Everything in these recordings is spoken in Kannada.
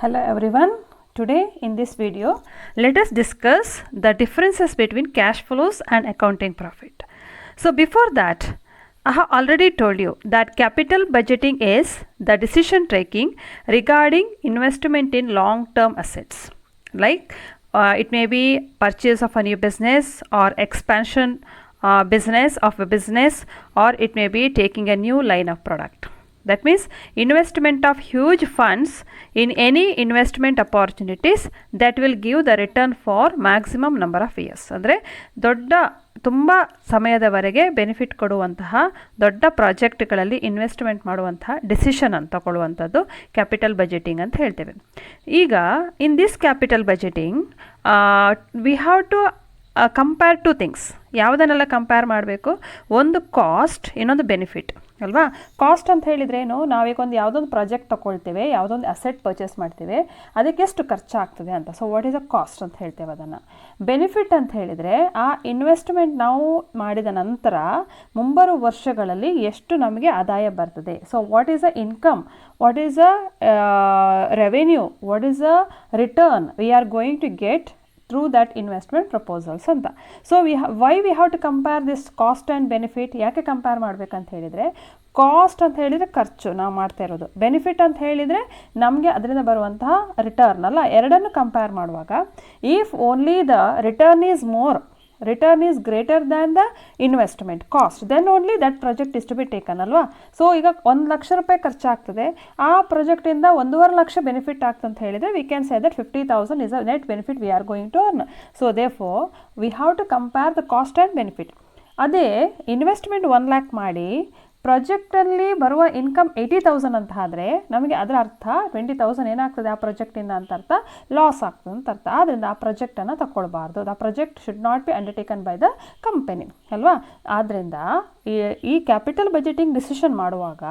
Hello everyone. Today in this video, let us discuss the differences between cash flows and accounting profit. So before that, I have already told you that capital budgeting is the decision taking regarding investment in long-term assets. Like it may be purchase of a new business or expansion business of a business, or it may be taking a new line of product. That means investment of huge funds in any investment opportunities that will give the return for maximum number of years. ಅಂದರೆ ದೊಡ್ಡ ತುಂಬ ಸಮಯದವರೆಗೆ ಬೆನಿಫಿಟ್ ಕೊಡುವಂತಹ ದೊಡ್ಡ ಪ್ರಾಜೆಕ್ಟ್ಗಳಲ್ಲಿ ಇನ್ವೆಸ್ಟ್ಮೆಂಟ್ ಮಾಡುವಂತಹ ಡಿಸಿಷನ್ ಅಂತ ತಗೊಳ್ಳುವಂಥದ್ದು ಕ್ಯಾಪಿಟಲ್ ಬಜೆಟಿಂಗ್ ಅಂತ ಹೇಳ್ತೇವೆ. ಈಗ in this capital budgeting we have to compare two things. ಯಾವುದನ್ನೆಲ್ಲ ಕಂಪೇರ್ ಮಾಡಬೇಕು? ಒಂದು ಕಾಸ್ಟ್, ಇನ್ನೊಂದು ಬೆನಿಫಿಟ್ ಅಲ್ವಾ. ಕಾಸ್ಟ್ ಅಂತ ಹೇಳಿದರೆ ಏನು, ನಾವೀಗ ಒಂದು ಯಾವುದೊಂದು ಪ್ರಾಜೆಕ್ಟ್ ತೊಗೊಳ್ತೇವೆ, ಯಾವುದೊಂದು ಅಸೆಟ್ ಪರ್ಚೇಸ್ ಮಾಡ್ತೇವೆ, ಅದಕ್ಕೆ ಎಷ್ಟು ಖರ್ಚಾಗ್ತದೆ ಅಂತ. So what is a cost ಅಂತ ಹೇಳ್ತೇವೆ ಅದನ್ನು. ಬೆನಿಫಿಟ್ ಅಂತ ಹೇಳಿದರೆ ಆ ಇನ್ವೆಸ್ಟ್ಮೆಂಟ್ ನಾವು ಮಾಡಿದ ನಂತರ ಮುಂಬರುವ ವರ್ಷಗಳಲ್ಲಿ ಎಷ್ಟು ನಮಗೆ ಆದಾಯ ಬರ್ತದೆ. So what is a income, what is a revenue, what is a return we are going to get through that investment proposals ಅಂತ. So why we have to compare this cost and benefit? ಯಾಕೆ ಕಂಪೇರ್ ಮಾಡಬೇಕಂತ ಹೇಳಿದರೆ, ಕಾಸ್ಟ್ ಅಂತ ಹೇಳಿದರೆ ಖರ್ಚು ನಾವು ಮಾಡ್ತಾ ಇರೋದು, ಬೆನಿಫಿಟ್ ಅಂತ ಹೇಳಿದರೆ ನಮಗೆ ಅದರಿಂದ ಬರುವಂತಹ ರಿಟರ್ನ್ ಅಲ್ಲ. ಎರಡನ್ನು ಕಂಪೇರ್ ಮಾಡುವಾಗ if only the return is greater than the investment cost, then only that project is to be taken ಅಲ್ವಾ. ಸೊ ಈಗ 1 ಲಕ್ಷ ರೂಪಾಯಿ ಖರ್ಚಾಗ್ತದೆ, ಆ ಪ್ರಾಜೆಕ್ಟಿಂದ 1.5 ಲಕ್ಷ ಬೆನಿಫಿಟ್ ಆಗ್ತಂತ ಹೇಳಿದರೆ we can say that 50,000 is a net benefit we are going to earn. So therefore we have to compare the cost and benefit. ಅದೇ ಇನ್ವೆಸ್ಟ್ಮೆಂಟ್ 1 lakh ಮಾಡಿ ಪ್ರಾಜೆಕ್ಟಲ್ಲಿ ಬರುವ ಇನ್ಕಮ್ 80,000 ಅಂತ ಆದರೆ ನಮಗೆ ಅದರ ಅರ್ಥ 20,000 ಏನಾಗ್ತದೆ ಆ ಪ್ರಾಜೆಕ್ಟಿಂದ ಅಂತ ಅರ್ಥ, ಲಾಸ್ ಆಗ್ತದೆ ಅಂತ ಅರ್ಥ. ಆದ್ದರಿಂದ ಆ ಪ್ರಾಜೆಕ್ಟನ್ನು ತಗೊಳ್ಬಾರ್ದು. ಆ project should not be undertaken by the company ಅಲ್ವಾ. ಆದ್ದರಿಂದ ಈ ಕ್ಯಾಪಿಟಲ್ ಬಜೆಟಿಂಗ್ ಡಿಸಿಷನ್ ಮಾಡುವಾಗ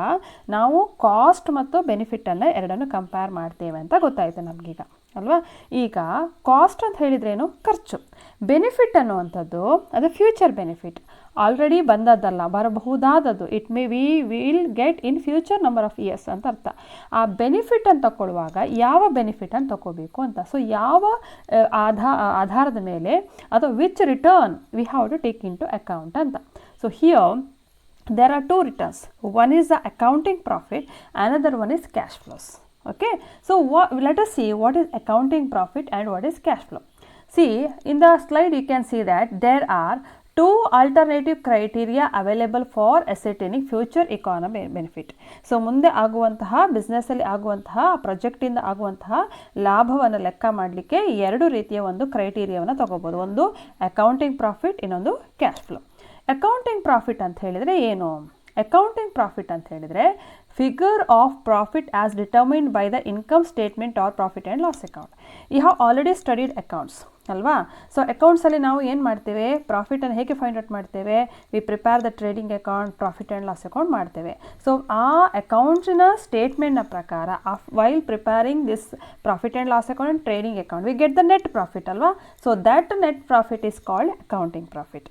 ನಾವು ಕಾಸ್ಟ್ ಮತ್ತು ಬೆನಿಫಿಟನ್ನು ಎರಡನ್ನು ಕಂಪೇರ್ ಮಾಡ್ತೇವೆ ಅಂತ ಗೊತ್ತಾಯಿತು ನಮಗೀಗ ಅಲ್ವಾ. ಈಗ ಕಾಸ್ಟ್ ಅಂತ ಹೇಳಿದ್ರೇನು? ಖರ್ಚು. ಬೆನಿಫಿಟ್ ಅನ್ನುವಂಥದ್ದು ಅದು ಫ್ಯೂಚರ್ ಬೆನಿಫಿಟ್, ಆಲ್ರೆಡಿ ಬಂದದ್ದಲ್ಲ, ಬರಬಹುದಾದದ್ದು. It may will get in future number of years ಅಂತ ಅರ್ಥ. ಆ ಬೆನಿಫಿಟ್ ಅಂತ ತಗೊಳ್ಳುವಾಗ ಯಾವ ಬೆನಿಫಿಟ್ ಅಂತ ತಗೋಬೇಕು ಅಂತ. ಸೊ ಯಾವ ಆಧಾರದ ಮೇಲೆ ಅಥವಾ which return we have to take into account ಅಂತ. So here there are two returns. One is the accounting profit, another one is cash flows. Okay, so let us see what is accounting profit and what is cash flow. See in the slide you can see that there are two alternative criteria available for ascertaining future economic benefit. So ಮುಂದೆ ಆಗುವಂತಹ ಬಿಸ್ನೆಸ್ಸಲ್ಲಿ ಆಗುವಂತಹ ಪ್ರಾಜೆಕ್ಟಿಂದ ಆಗುವಂತಹ ಲಾಭವನ್ನು ಲೆಕ್ಕ ಮಾಡಲಿಕ್ಕೆ ಎರಡು ರೀತಿಯ ಒಂದು ಕ್ರೈಟೀರಿಯಾವನ್ನು ತಗೋಬೋದು. ಒಂದು ಅಕೌಂಟಿಂಗ್ ಪ್ರಾಫಿಟ್, ಇನ್ನೊಂದು ಕ್ಯಾಶ್ ಫ್ಲೋ. ಅಕೌಂಟಿಂಗ್ ಪ್ರಾಫಿಟ್ ಅಂತ ಹೇಳಿದರೆ ಏನು? ಅಕೌಂಟಿಂಗ್ ಪ್ರಾಫಿಟ್ ಅಂತ ಹೇಳಿದರೆ figure of profit as determined by the income statement or profit and loss account. You have already studied accounts ಅಲ್ವಾ. ಸೊ ಅಕೌಂಟ್ಸಲ್ಲಿ ನಾವು ಏನು ಮಾಡ್ತೇವೆ? ಪ್ರಾಫಿಟನ್ನು ಹೇಗೆ ಫೈಂಡ್ ಔಟ್ ಮಾಡ್ತೇವೆ? We prepare the trading account, profit and loss account ಮಾಡ್ತೇವೆ. ಸೊ ಆ ಅಕೌಂಟ್ನ ಸ್ಟೇಟ್ಮೆಂಟ್ನ ಪ್ರಕಾರ while preparing this profit and loss account and trading account we get the net profit ಅಲ್ವಾ. So that net profit is called accounting profit.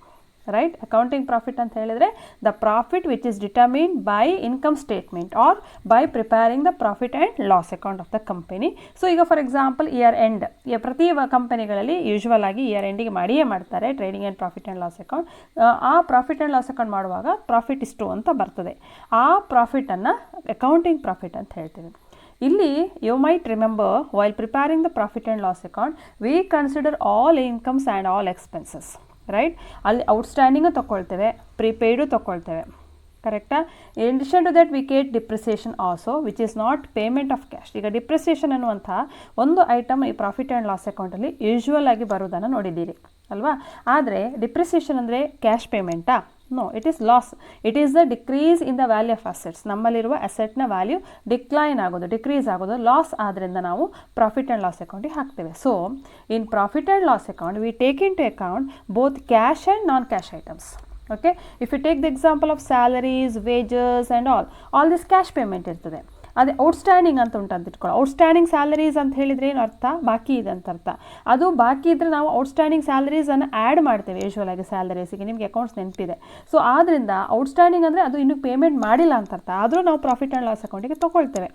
Right. Accounting profit ಅಂತ ಹೇಳಿದರೆ the profit which is determined by income statement or by preparing the profit and loss account of the company. So ಈಗ ಫಾರ್ ಎಕ್ಸಾಂಪಲ್ ಇಯರ್ ಎಂಡ್, ಪ್ರತಿ ಕಂಪನಿಗಳಲ್ಲಿ ಯೂಶ್ವಲ್ ಆಗಿ ಇಯರ್ ಎಂಡಿಗೆ ಮಾಡಿಯೇ ಮಾಡ್ತಾರೆ trading and profit and loss account. ಆ ಪ್ರಾಫಿಟ್ ಆ್ಯಂಡ್ ಲಾಸ್ ಅಕೌಂಟ್ ಮಾಡುವಾಗ ಪ್ರಾಫಿಟ್ ಇಷ್ಟು ಅಂತ ಬರ್ತದೆ. ಆ ಪ್ರಾಫಿಟನ್ನು ಅಕೌಂಟಿಂಗ್ ಪ್ರಾಫಿಟ್ ಅಂತ ಹೇಳ್ತೀವಿ. ಇಲ್ಲಿ you might remember while preparing the profit and loss account we consider all incomes and all expenses. Right. ಅಲ್ಲಿ ಔಟ್ಸ್ಟ್ಯಾಂಡಿಂಗು ತೊಗೊಳ್ತೇವೆ, ಪ್ರೀಪೇಯ್ಡು ತೊಗೊಳ್ತೇವೆ, ಕರೆಕ್ಟಾ. In addition to that we get depreciation also which is not payment of cash. ಈಗ ಡಿಪ್ರಿಸಿಯೇಷನ್ ಅನ್ನುವಂಥ ಒಂದು ಐಟಮ್ ಈ ಪ್ರಾಫಿಟ್ ಆ್ಯಂಡ್ ಲಾಸ್ ಅಕೌಂಟಲ್ಲಿ ಯೂಶ್ವಲ್ ಆಗಿ ಬರೋದನ್ನು ನೋಡಿದ್ದೀರಿ ಅಲ್ವಾ. ಆದರೆ ಡಿಪ್ರಿಸಿಯೇಷನ್ ಅಂದರೆ ಕ್ಯಾಶ್ ಪೇಮೆಂಟಾ? No, it is loss. It is the decrease in the value of assets. ನಮ್ಮಲ್ಲಿರುವ ಅಸೆಟ್ನ ವ್ಯಾಲ್ಯೂ ಡಿಕ್ಲೈನ್ ಆಗೋದು, ಡಿಕ್ರೀಸ್ ಆಗೋದು, ಲಾಸ್ ಆದ್ದರಿಂದ ನಾವು ಪ್ರಾಫಿಟ್ ಆ್ಯಂಡ್ ಲಾಸ್ ಅಕೌಂಟಿಗೆ ಹಾಕ್ತೇವೆ. So in profit and loss account we take into account both cash and non cash items. Okay, if you take the example of salaries, wages and all this cash payment ಇರ್ತದೆ. ಅದೇ ಔಟ್ಸ್ಟ್ಯಾಂಡಿಂಗ್ ಅಂತ ಉಂಟು ಅಂತ ಇಟ್ಕೊಳ್ಳೋ. ಔಟ್ಸ್ಟ್ಯಾಂಡಿಂಗ್ ಸ್ಯಾಲರೀಸ್ ಅಂತ ಹೇಳಿದರೆ ಏನು ಅರ್ಥ? ಬಾಕಿ ಇದೆ ಅಂತ ಅರ್ಥ. ಅದು ಬಾಕಿ ಇದ್ದರೆ ನಾವು ಔಟ್ಸ್ಟ್ಯಾಂಡಿಂಗ್ ಸ್ಯಾಲರೀಸನ್ನು ಆ್ಯಡ್ ಮಾಡ್ತೇವೆ ಯೂಶ್ವಲ್ ಆಗಿ ಸ್ಯಾಲರೀಸಿಗೆ. ನಿಮಗೆ ಅಕೌಂಟ್ಸ್ ನೆನಪಿದೆ. ಸೊ ಆದ್ದರಿಂದ ಔಟ್ಸ್ಟ್ಯಾಂಡಿಂಗ್ ಅಂದರೆ ಅದು ಇನ್ನೂ ಪೇಮೆಂಟ್ ಮಾಡಿಲ್ಲ ಅಂತ ಅರ್ಥ. ಆದರೂ ನಾವು ಪ್ರಾಫಿಟ್ ಆ್ಯಂಡ್ ಲಾಸ್ ಅಕೌಂಟಿಗೆ ತೊಗೊಳ್ತೇವೆ.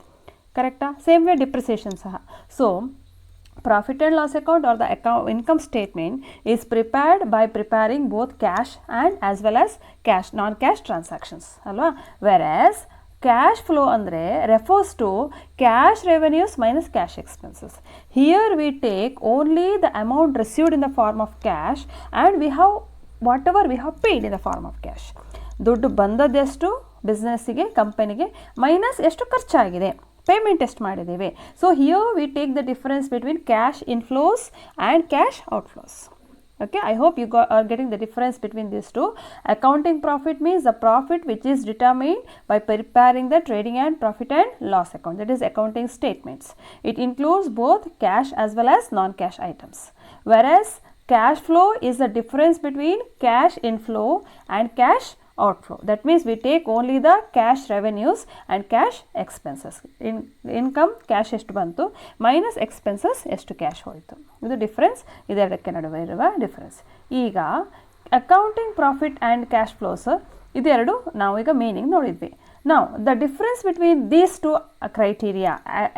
ಕರೆಕ್ಟಾ? ಸೇಮ್ ವೇ ಡಿಪ್ರಿಸಿಯೇಷನ್ ಸಹ. So profit and loss account are the income statement is prepared by preparing both cash and as well as cash non cash transactions ಅಲ್ವಾ. ವೆರಾಸ್ ಕ್ಯಾಶ್ ಫ್ಲೋ ಅಂದರೆ refers to cash revenues minus cash expenses. Here we take only the amount received in the form of cash and we have whatever we have paid in the form of cash. ದುಡ್ಡು ಬಂದದ್ದೆಷ್ಟು ಬಿಸ್ನೆಸ್ಸಿಗೆ, ಕಂಪನಿಗೆ, ಮೈನಸ್ ಎಷ್ಟು ಖರ್ಚಾಗಿದೆ, ಪೇಮೆಂಟ್ ಎಷ್ಟು ಮಾಡಿದ್ದೇವೆ. So here we take the difference between cash inflows and cash outflows. Okay, I hope you are getting the difference between these two. Accounting profit means the profit which is determined by preparing the trading and profit and loss account, that is accounting statements. It includes both cash as well as non-cash items. Whereas cash flow is the difference between cash inflow and cash outflow. That means we take only the cash revenues and cash expenses. Income cash ಎಷ್ಟು ಬಂತು ಮೈನಸ್ ಎಕ್ಸ್ಪೆನ್ಸಸ್ ಎಷ್ಟು ಕ್ಯಾಶ್ ಹೋಯಿತು. ಇದು ಡಿಫ್ರೆನ್ಸ್, ಇದೆರಡಕ್ಕೆ ನಡುವೆ ಇರುವ ಡಿಫ್ರೆನ್ಸ್. ಈಗ accounting profit and cash flows ಇದೆರಡು ನಾವು ಈಗ ಮೀನಿಂಗ್ ನೋಡಿದ್ವಿ. Now the difference between these two criteria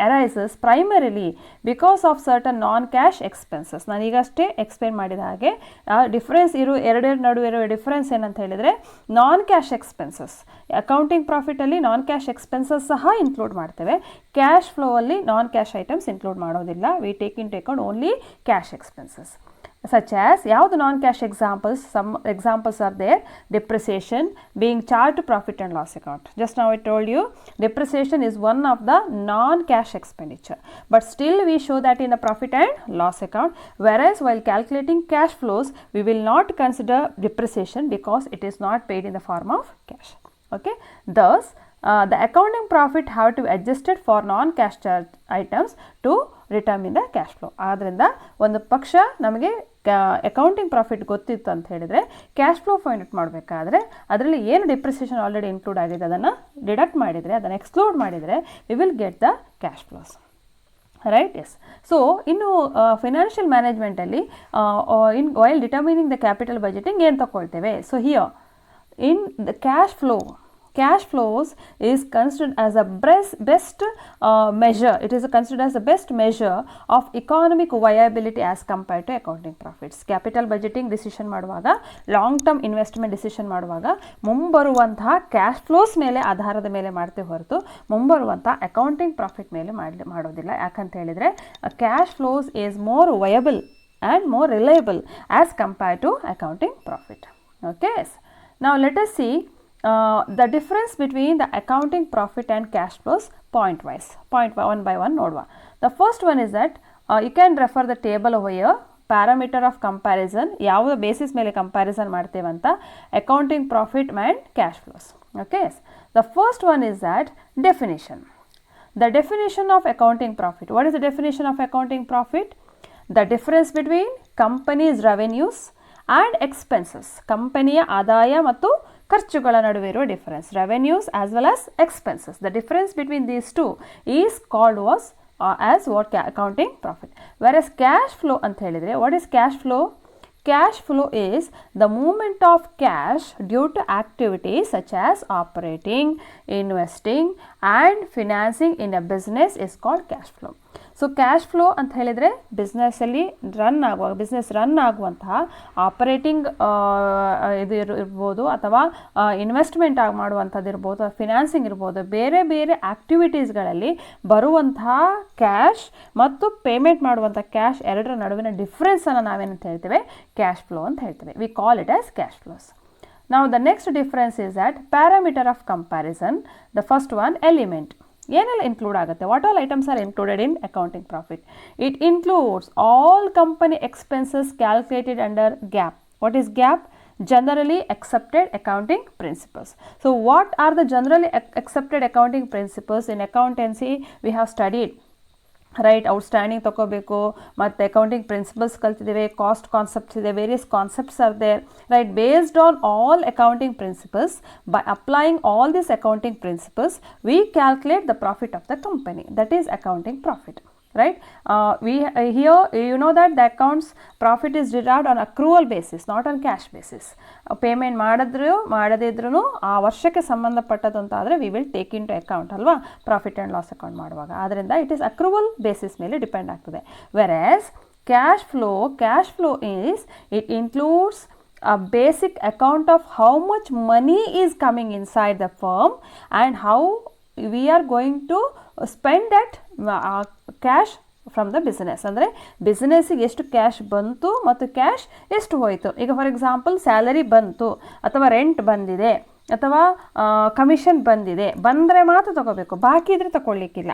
arises primarily because of certain non-cash expenses. ನಾನು ಈಗಷ್ಟೇ ಎಕ್ಸ್ಪ್ಲೇನ್ ಮಾಡಿದ ಹಾಗೆ ಡಿಫ್ರೆನ್ಸ್ ಎರಡೆರಡು ನಡುವೆ ಇರೋ ಡಿಫ್ರೆನ್ಸ್ ಏನಂತ ಹೇಳಿದರೆ ನಾನ್ ಕ್ಯಾಶ್ ಎಕ್ಸ್ಪೆನ್ಸಸ್. ಅಕೌಂಟಿಂಗ್ ಪ್ರಾಫಿಟಲ್ಲಿ ನಾನ್ ಕ್ಯಾಶ್ ಎಕ್ಸ್ಪೆನ್ಸಸ್ ಸಹ ಇನ್ಕ್ಲೂಡ್ ಮಾಡ್ತೇವೆ, ಕ್ಯಾಶ್ ಫ್ಲೋ ಅಲ್ಲಿ ನಾನ್ ಕ್ಯಾಶ್ ಐಟಮ್ಸ್ ಇನ್ಕ್ಲೂಡ್ ಮಾಡೋದಿಲ್ಲ. We take into account only cash expenses. Such as ಯಾವುದು non cash examples? Some examples are there. Depreciation being charge to profit and loss account. Just ನಾವು I told you depreciation is one of the non-cash expenditure, but still we show that in the profit and loss account, whereas while calculating cash flows we will not consider depreciation because it is not paid in the form of cash. Okay, thus the accounting profit have to be adjusted for non-cash items to determine the cash flow. ಆದ್ದರಿಂದ ಒಂದು ಪಕ್ಷ ನಮಗೆ ಅಕೌಂಟಿಂಗ್ ಪ್ರಾಫಿಟ್ ಗೊತ್ತಿತ್ತು ಅಂತ ಹೇಳಿದರೆ ಕ್ಯಾಶ್ ಫ್ಲೋ ಫೈಂಡ್ ಔಟ್ ಮಾಡಬೇಕಾದ್ರೆ ಅದರಲ್ಲಿ ಏನು ಡಿಪ್ರಿಸಿಯೇಷನ್ ಆಲ್ರೆಡಿ ಇನ್ಕ್ಲೂಡ್ ಆಗಿದೆ ಅದನ್ನು ಡಿಡಕ್ಟ್ ಮಾಡಿದರೆ, ಅದನ್ನು ಎಕ್ಸ್ಕ್ಲೂಡ್ ಮಾಡಿದರೆ we will get the cash flows. Right? Yes. So ಇನ್ನು ಫೈನಾನ್ಷಿಯಲ್ ಮ್ಯಾನೇಜ್ಮೆಂಟಲ್ಲಿ while determining the capital budgeting ಏನು ತಗೊಳ್ತೇವೆ? So here in the cash flows is considered as a best measure. It is considered as the best measure of economic viability as compared to accounting profits. Capital budgeting decision ಮಾಡುವಾಗ, ಲಾಂಗ್ ಟರ್ಮ್ ಇನ್ವೆಸ್ಟ್ಮೆಂಟ್ ಡಿಸಿಷನ್ ಮಾಡುವಾಗ ಮುಂಬರುವಂತಹ ಕ್ಯಾಶ್ ಫ್ಲೋಸ್ ಮೇಲೆ ಆಧಾರದ ಮೇಲೆ ಮಾಡ್ತೇವೆ ಹೊರತು ಮುಂಬರುವಂಥ ಅಕೌಂಟಿಂಗ್ ಪ್ರಾಫಿಟ್ ಮೇಲೆ ಮಾಡೋದಿಲ್ಲ. ಯಾಕಂತ ಹೇಳಿದರೆ cash flows is more viable and more reliable as compared to accounting profit. Okay, now let us see the difference between the accounting profit and cash flows point one by one ನೋಡುವ. The first one is that you can refer the table over here. Parameter of comparison, ಯಾವ ಬೇಸಿಸ್ ಮೇಲೆ ಕಂಪ್ಯಾರಿಸನ್ ಮಾಡ್ತೇವಂತ accounting profit and cash flows. Okay, the first one is that definition. The definition of accounting profit. What is the definition of accounting profit? The difference between company's revenues and expenses. ಕಂಪನಿಯ ಆದಾಯ ಮತ್ತು ಖರ್ಚುಗಳ ನಡುವೆ ಇರುವ difference, revenues as well as expenses. The difference between these two is called was as what accounting profit. Virus cash flow ಅಂತ ಹೇಳಿದರೆ, what is cash flow? Cash flow is the movement of cash due to activities such as operating, investing and financing in a business is called cash flow. So cash flow ಅಂತ ಹೇಳಿದರೆ ಬಿಸ್ನೆಸ್ಸಲ್ಲಿ ಬಿಸ್ನೆಸ್ ರನ್ ಆಗುವಂತಹ ಆಪರೇಟಿಂಗ್ ಇದು ಇರ್ಬೋದು, ಅಥವಾ ಇನ್ವೆಸ್ಟ್ಮೆಂಟ್ ಮಾಡುವಂಥದ್ದು ಇರ್ಬೋದು, ಫಿನಾನ್ಸಿಂಗ್ ಇರ್ಬೋದು, ಬೇರೆ ಬೇರೆ ಆ್ಯಕ್ಟಿವಿಟೀಸ್ಗಳಲ್ಲಿ ಬರುವಂತಹ ಕ್ಯಾಶ್ ಮತ್ತು ಪೇಮೆಂಟ್ ಮಾಡುವಂಥ ಕ್ಯಾಶ್ ಎರಡರ ನಡುವಿನ ಡಿಫ್ರೆನ್ಸನ್ನು ನಾವೇನಂತ ಹೇಳ್ತೇವೆ? ಕ್ಯಾಶ್ ಫ್ಲೋ ಅಂತ ಹೇಳ್ತೇವೆ. We call it as cash flows. Now the next difference is that parameter of comparison. The first one, element. ಏನೆಲ್ಲ ಇನ್ಕ್ಲೂಡ್ ಆಗುತ್ತೆ? What all items R included in accounting profit? It includes all company expenses calculated under gap. What is gap? Generally accepted accounting principles. So what are the generally accepted accounting principles? In accountancy we have studied, right, outstanding ತಗೋಬೇಕು, ಮತ್ತು ಅಕೌಂಟಿಂಗ್ ಪ್ರಿನ್ಸಿಪಲ್ಸ್ ಕಲ್ತಿದ್ದೇವೆ, ಕಾಸ್ಟ್ ಕಾನ್ಸೆಪ್ಟ್ಸ್ ಇದೆ, various concepts are there, right. Based on all accounting principles, by applying all this accounting principles we calculate the profit of the company. That is accounting profit. right? Here you know that the accounts profit is derived on accrual basis, not on cash basis. Payment ಮಾಡಿದ್ರು ಮಾಡದಿದ್ರೂ ಆ ವರ್ಷಕ್ಕೆ ಸಂಬಂಧಪಟ್ಟದ್ದು ಅಂತ ಆದರೆ we will take into account ಅಲ್ವಾ, ಪ್ರಾಫಿಟ್ ಆ್ಯಂಡ್ ಲಾಸ್ ಅಕೌಂಟ್ ಮಾಡುವಾಗ. ಆದ್ದರಿಂದ ಇಟ್ ಈಸ್ ಅಕ್ರೂವಲ್ ಬೇಸಿಸ್ ಮೇಲೆ ಡಿಪೆಂಡ್ ಆಗ್ತದೆ. Whereas cash flow is, it includes a basic account of how much money is coming inside the firm and how we are going to spend that cash from the business. ಅಂದರೆ ಬಿಸ್ನೆಸ್ಸಿಗೆ ಎಷ್ಟು ಕ್ಯಾಶ್ ಬಂತು ಮತ್ತು ಕ್ಯಾಶ್ ಎಷ್ಟು ಹೋಯಿತು. ಈಗ ಫಾರ್ ಎಕ್ಸಾಂಪಲ್ ಸ್ಯಾಲರಿ ಬಂತು ಅಥವಾ ರೆಂಟ್ ಬಂದಿದೆ ಅಥವಾ ಕಮಿಷನ್ ಬಂದರೆ ಮಾತ್ರ ತಗೋಬೇಕು, ಬಾಕಿ ಇದ್ರೆ ತಗೊಳ್ಳಿಕ್ಕಿಲ್ಲ.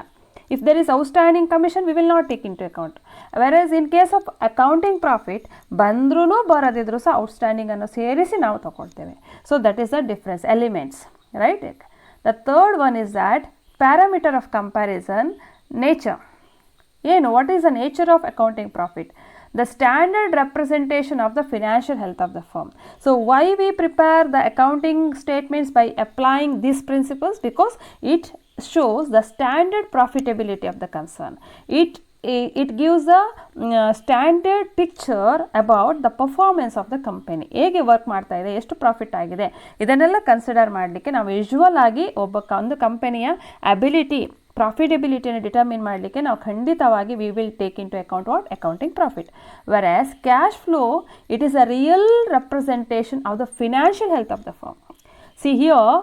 If there is outstanding commission, we will not take into account. Whereas in case of accounting profit, ಬಂದ್ರೂ ಬರದಿದ್ರು ಸಹ ಔಟ್ಸ್ಟ್ಯಾಂಡಿಂಗ್ ಅನ್ನು ಸೇರಿಸಿ ನಾವು ತಗೊಳ್ತೇವೆ. So that is the difference, elements, right? The third one is that parameter of comparison, nature. What is the nature of accounting profit? The standard representation of the financial health of the firm. So why we prepare the accounting statements by applying these principles? Because it shows the standard profitability of the concern. It gives a standard picture about the performance of the company. ಹೇಗೆ ವರ್ಕ್ ಮಾಡ್ತಾ ಇದೆ, ಎಷ್ಟು ಪ್ರಾಫಿಟ್ ಆಗಿದೆ, ಇದನ್ನೆಲ್ಲ ಕನ್ಸಿಡರ್ ಮಾಡಲಿಕ್ಕೆ ನಾವು ಯೂಶುವಲ್ ಆಗಿ ಒಂದು ಕಂಪನಿಯ ಅಬಿಲಿಟಿ, ಪ್ರಾಫಿಟಬಿಲಿಟಿಯನ್ನು ಡಿಟರ್ಮಿನ್ ಮಾಡಲಿಕ್ಕೆ ನಾವು ಖಂಡಿತವಾಗಿ we will take into account what, accounting profit. Versus cash flow, it is a real representation of the financial health of the firm. See here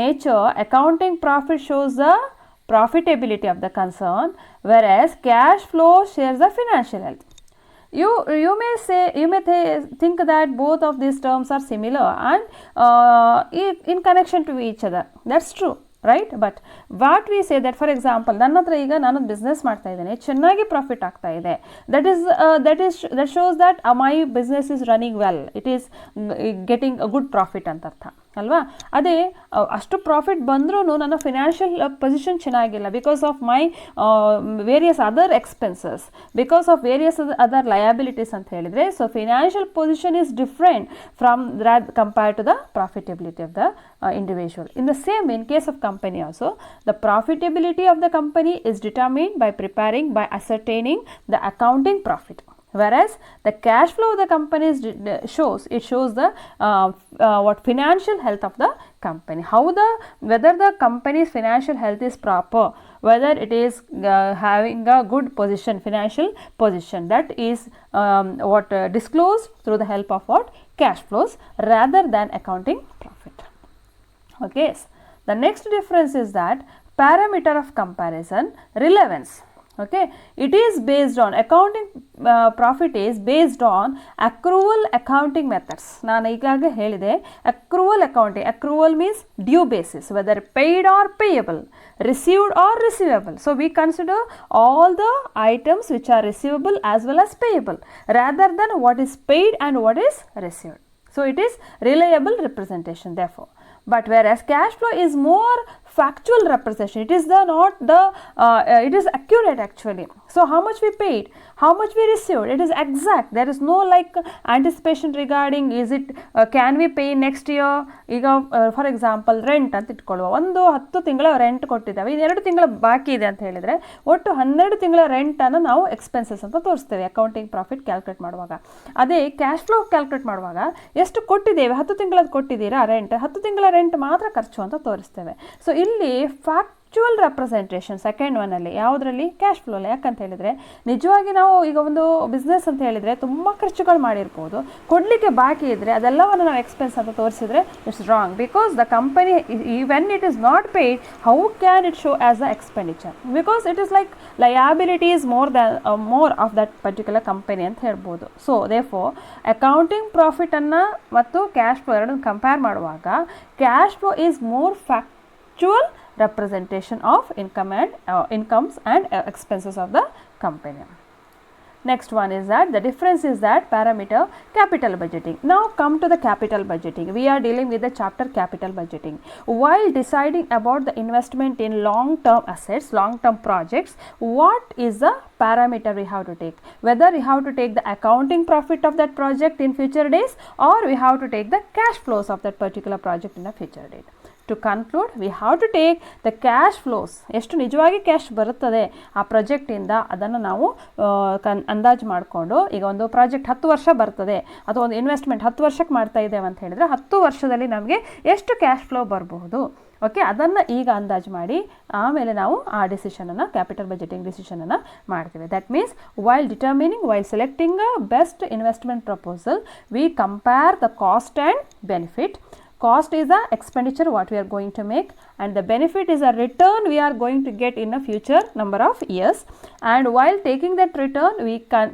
nature, accounting profit shows the profitability of the concern, whereas cash flow shares the financial health. You may think that both of these terms are similar and in connection to each other. That's true, right? But what we say that, for example, ನನ್ನ ಹತ್ರ ಈಗ ನಾನು ಬಿಸ್ನೆಸ್ ಮಾಡ್ತಾ ಇದ್ದೇನೆ, ಚೆನ್ನಾಗಿ ಪ್ರಾಫಿಟ್ ಆಗ್ತಾ ಇದೆ, that shows that my business is running well, it is getting a good profit ಅಂತ ಅರ್ಥ ಅಲ್ವಾ. ಅದೇ ಅಷ್ಟು ಪ್ರಾಫಿಟ್ ಬಂದ್ರೂ ನನ್ನ ಫಿನಾನ್ಷಿಯಲ್ ಪೊಸಿಷನ್ ಚೆನ್ನಾಗಿಲ್ಲ, because of my various other expenses, because of various other liabilities ಅಂತ ಹೇಳಿದರೆ, so financial position is different from that compared to the profitability of the individual. In the same way, in case of company also, the profitability of the company is determined by ascertaining the accounting profit. Whereas the cash flow of the company shows the financial health of the company, whether the company's financial health is proper, whether it is having a good position, financial position, that is disclosed through the help of what, cash flows, rather than accounting profit. Okay, the next difference is that parameter of comparison, relevance. Okay, it is based on accounting profit is based on accrual accounting methods. ನಾನು ಈಗಾಗಲೇ ಹೇಳಿದೆ, accrual means due basis, whether paid or payable, received or receivable. So we consider all the items which are receivable as well as payable, rather than what is paid and what is received. So it is reliable representation therefore. But whereas cash flow is more factual representation, it is it is accurate actually. So how much we paid, how much we received, it is exact. There is no like anticipation regarding can we pay next year. ಈಗ ಫಾರ್ ಎಕ್ಸಾಂಪಲ್ ರೆಂಟ್ ಅಂತ ಇಟ್ಕೊಳ್ಳುವ, 10 ತಿಂಗಳ ರೆಂಟ್ ಕೊಟ್ಟಿದ್ದಾವೆ, 2 ತಿಂಗಳ ಬಾಕಿ ಇದೆ ಅಂತ ಹೇಳಿದರೆ ಒಟ್ಟು 12 ತಿಂಗಳ ರೆಂಟನ್ನು ನಾವು ಎಕ್ಸ್ಪೆನ್ಸಸ್ ಅಂತ ತೋರಿಸ್ತೇವೆ ಅಕೌಂಟಿಂಗ್ ಪ್ರಾಫಿಟ್ ಕ್ಯಾಲ್ಕುಲೇಟ್ ಮಾಡುವಾಗ. ಅದೇ ಕ್ಯಾಶ್ ಫ್ಲೋ ಕ್ಯಾಲ್ಕುಲೇಟ್ ಮಾಡುವಾಗ ಎಷ್ಟು ಕೊಟ್ಟಿದ್ದೇವೆ, 10 ತಿಂಗಳದ್ದು ಕೊಟ್ಟಿದ್ದೀರಾ ರೆಂಟ್, 10 ತಿಂಗಳ ರೆಂಟ್ ಮಾತ್ರ ಖರ್ಚು ಅಂತ ತೋರಿಸ್ತೇವೆ. ಸೊ ಇಲ್ಲಿ ಫ್ಯಾಕ್ಚುವಲ್ ರೆಪ್ರೆಸೆಂಟೇಷನ್ ಸೆಕೆಂಡ್ ಒನ್ನಲ್ಲಿ, ಯಾವುದರಲ್ಲಿ, ಕ್ಯಾಶ್ ಫ್ಲೋಲಿ. ಯಾಕಂತ ಹೇಳಿದರೆ ನಿಜವಾಗಿ ನಾವು ಈಗ ಒಂದು ಬಿಸ್ನೆಸ್ ಅಂತ ಹೇಳಿದರೆ ತುಂಬ ಖರ್ಚುಗಳು ಮಾಡಿರ್ಬೋದು, ಕೊಡಲಿಕ್ಕೆ ಬಾಕಿ ಇದ್ದರೆ ಅದೆಲ್ಲವನ್ನು ನಾವು ಎಕ್ಸ್ಪೆನ್ಸ್ ಅಂತ ತೋರಿಸಿದರೆ it's wrong. Because the company when it is not paid, how can it show as a expenditure, because it is like liability is more of that particular company ಅಂತ ಹೇಳ್ಬೋದು. ಸೊ ದೇರ್ಫೋರ್ ಅಕೌಂಟಿಂಗ್ ಪ್ರಾಫಿಟನ್ನು ಮತ್ತು ಕ್ಯಾಶ್ ಫ್ಲೋ ಎರಡನ್ನು ಕಂಪೇರ್ ಮಾಡುವಾಗ cash flow is more factual representation of incomes and expenses of the company. Next one is that the difference is that parameter capital budgeting. Now come to the capital budgeting. We are dealing with the chapter capital budgeting. While deciding about the investment in long term assets, long term projects, what is the parameter we have to take? Whether we have to take the accounting profit of that project in future days, or we have to take the cash flows of that particular project in a future date. to conclude, we have to take the cash flows, ಎಷ್ಟು ನಿಜವಾಗಿ ಕ್ಯಾಶ್ ಬರುತ್ತದೆ ಆ ಪ್ರಾಜೆಕ್ಟಿಂದ ಅದನ್ನು ನಾವು ಅಂದಾಜು ಮಾಡಿಕೊಂಡು, ಈಗ ಒಂದು ಪ್ರಾಜೆಕ್ಟ್ 10 ವರ್ಷ ಬರ್ತದೆ ಅಥವಾ ಒಂದು ಇನ್ವೆಸ್ಟ್ಮೆಂಟ್ 10 ವರ್ಷಕ್ಕೆ ಮಾಡ್ತಾ ಇದ್ದೇವೆ ಅಂತ ಹೇಳಿದರೆ 10 ವರ್ಷದಲ್ಲಿ ನಮಗೆ ಎಷ್ಟು ಕ್ಯಾಶ್ ಫ್ಲೋ ಬರಬಹುದು, ಓಕೆ, ಅದನ್ನು ಈಗ ಅಂದಾಜು ಮಾಡಿ ಆಮೇಲೆ ನಾವು ಆ ಡಿಸಿಷನನ್ನು, ಕ್ಯಾಪಿಟಲ್ ಬಜೆಟಿಂಗ್ ಡಿಸಿಷನನ್ನು ಮಾಡ್ತೀವಿ. That means while selecting a best investment proposal, we compare the cost and benefit. Cost is the expenditure what we are going to make, and the benefit is a return we are going to get in a future number of years. And while taking that return,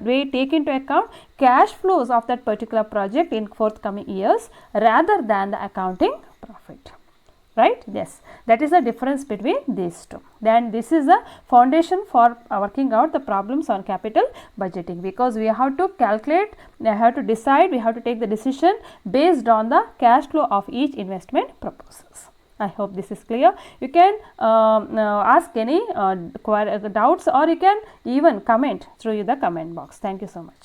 we take into account cash flows of that particular project in forthcoming years rather than the accounting profit. Right? Yes, that is the difference between these two. Then this is the foundation for working out the problems on capital budgeting, because we have to calculate, we have to decide, we have to take the decision based on the cash flow of each investment proposals. I hope this is clear. You can ask any doubts, or you can even comment through the comment box. Thank you so much.